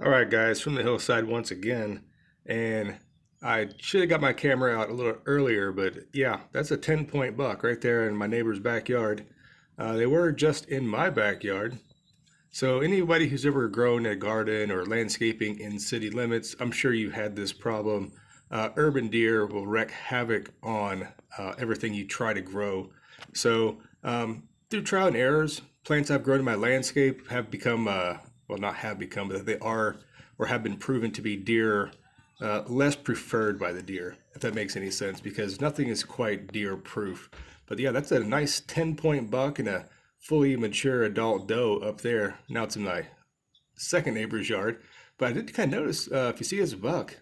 All right, guys, from the hillside once again. And I should have got my camera out a little earlier, but yeah, that's a 10-point buck right there in my neighbor's backyard. They were just in my backyard. So anybody who's ever grown a garden or landscaping in city limits, I'm sure you've had this problem. Urban deer will wreak havoc on everything you try to grow. So through trial and errors, plants I've grown in my landscape have become, well, not have become, but they are or have been proven to be deer less preferred by the deer, if that makes any sense, because nothing is quite deer proof. But yeah, that's a nice 10-point buck and a fully mature adult doe up there. Now it's in my second neighbor's yard. But I did kind of notice if you see his buck,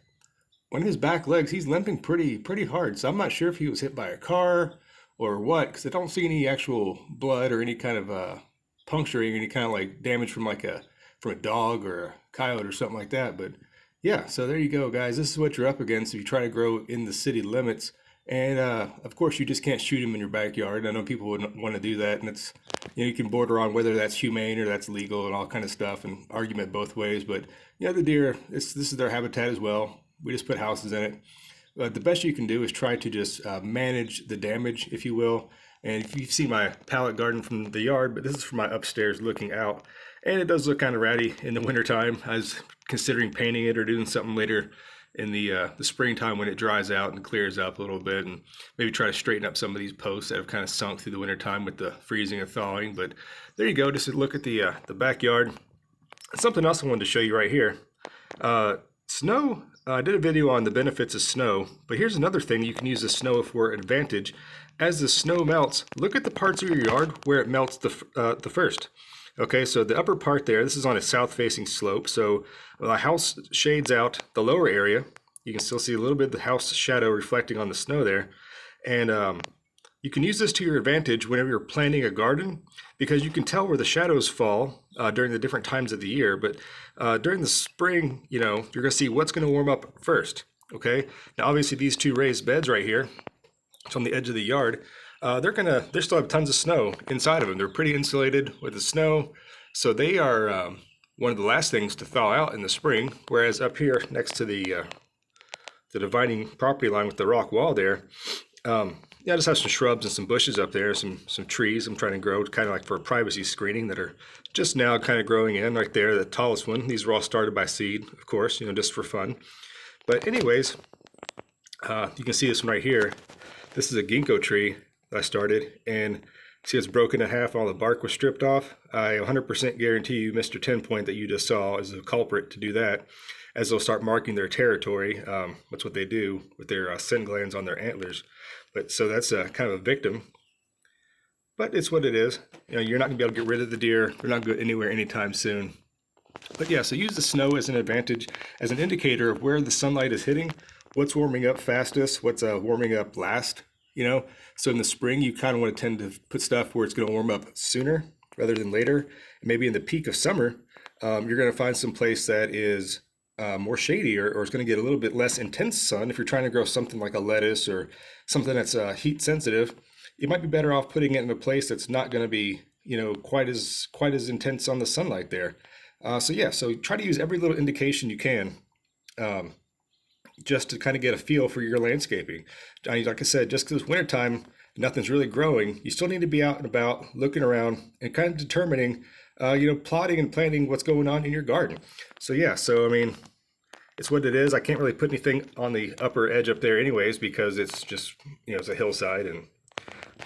one of his back legs, he's limping pretty hard. So I'm not sure if he was hit by a car or what, because I don't see any actual blood or any kind of puncturing, any kind of like damage from a dog or a coyote or something like that. But yeah, so there you go, guys. This is what you're up against if you try to grow in the city limits. And of course, you just can't shoot them in your backyard. I know people would want to do that, and it's you can border on whether that's humane or that's legal and all kind of stuff, and argument both ways. But the deer, this is their habitat as well. We just put houses in it. But the best you can do is try to just manage the damage, if you will. And if you've seen my pallet garden from the yard, but this is from my upstairs looking out, and it does look kind of ratty in the wintertime. I was considering painting it or doing something later in the springtime when it dries out and clears up a little bit, and maybe try to straighten up some of these posts that have kind of sunk through the wintertime with the freezing and thawing. But there you go, just a look at the backyard. Something else I wanted to show you right here. Snow. I did a video on the benefits of snow, but here's another thing you can use the snow for advantage. As the snow melts, look at the parts of your yard where it melts the first. Okay, so the upper part there, this is on a south-facing slope, so the house shades out the lower area. You can still see a little bit of the house shadow reflecting on the snow there. And you can use this to your advantage whenever you're planting a garden, because you can tell where the shadows fall during the different times of the year. But during the spring, you're going to see what's going to warm up first. Okay, now obviously these two raised beds right here, it's on the edge of the yard. They still have tons of snow inside of them. They're pretty insulated with the snow, so they are one of the last things to thaw out in the spring. Whereas up here next to the dividing property line with the rock wall there, I just have some shrubs and some bushes up there, some trees I'm trying to grow, kind of like for privacy screening, that are just now kind of growing in right there. The tallest one. These were all started by seed, of course, just for fun. But anyways, you can see this one right here. This is a ginkgo tree that I started, and see it's broken in half. All the bark was stripped off. I 100% guarantee you Mr. 10 Point that you just saw is a culprit to do that, as they'll start marking their territory. That's what they do with their scent glands on their antlers. But so that's kind of a victim. But it's what it is. You're not gonna be able to get rid of the deer. They're not going anywhere anytime soon. But yeah, so use the snow as an advantage, as an indicator of where the sunlight is hitting, what's warming up fastest, what's warming up last. So in the spring, you kind of want to tend to put stuff where it's going to warm up sooner rather than later. And maybe in the peak of summer, you're going to find some place that is more shady, or it's going to get a little bit less intense sun. If you're trying to grow something like a lettuce or something that's heat sensitive, you might be better off putting it in a place that's not going to be quite as intense on the sunlight there. So try to use every little indication you can, just to kind of get a feel for your landscaping. Like I said, just because it's wintertime, nothing's really growing, you still need to be out and about, looking around, and kind of determining, plotting and planning what's going on in your garden. So it's what it is. I can't really put anything on the upper edge up there anyways, because it's just, it's a hillside and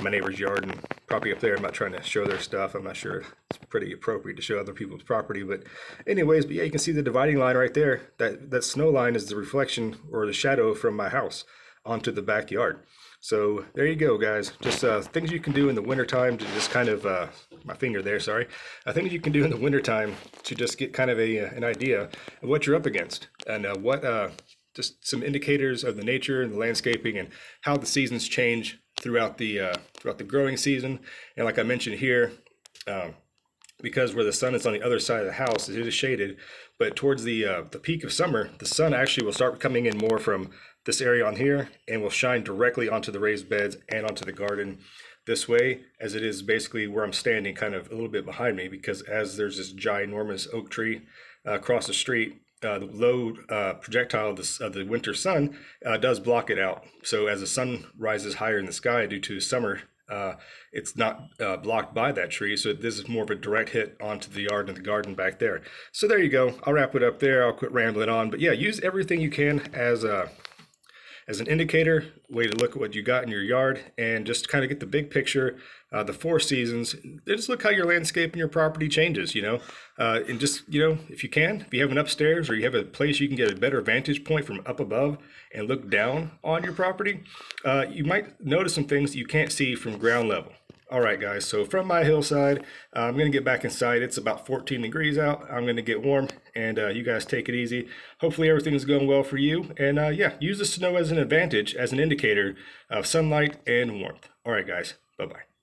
my neighbor's yard and property up there. I'm not trying to show their stuff. I'm not sure it's pretty appropriate to show other people's property, but anyways, yeah, you can see the dividing line right there. That snow line is the reflection or the shadow from my house onto the backyard. So there you go, guys. Just things you can do in the wintertime to just kind of, my finger there, sorry. Things you can do in the wintertime to just get kind of an idea of what you're up against, and just some indicators of the nature and the landscaping and how the seasons change throughout the growing season. And like I mentioned here, because where the sun is on the other side of the house, it is shaded, but towards the peak of summer, the sun actually will start coming in more from this area on here and will shine directly onto the raised beds and onto the garden this way, as it is basically where I'm standing, kind of a little bit behind me, because as there's this ginormous oak tree across the street, the low projectile of the winter sun does block it out. So as the sun rises higher in the sky due to summer, it's not blocked by that tree. So this is more of a direct hit onto the yard and the garden back there. So there you go. I'll wrap it up there. I'll quit rambling on. But yeah, use everything you can as an indicator, way to look at what you got in your yard and just kind of get the big picture, the 4 seasons. Just look how your landscape and your property changes, and just, if you can, if you have an upstairs or you have a place you can get a better vantage point from up above and look down on your property, you might notice some things that you can't see from ground level. All right, guys, so from my hillside, I'm going to get back inside. It's about 14 degrees out. I'm going to get warm, and you guys take it easy. Hopefully everything's going well for you. And yeah, use the snow as an advantage, as an indicator of sunlight and warmth. All right, guys, bye-bye.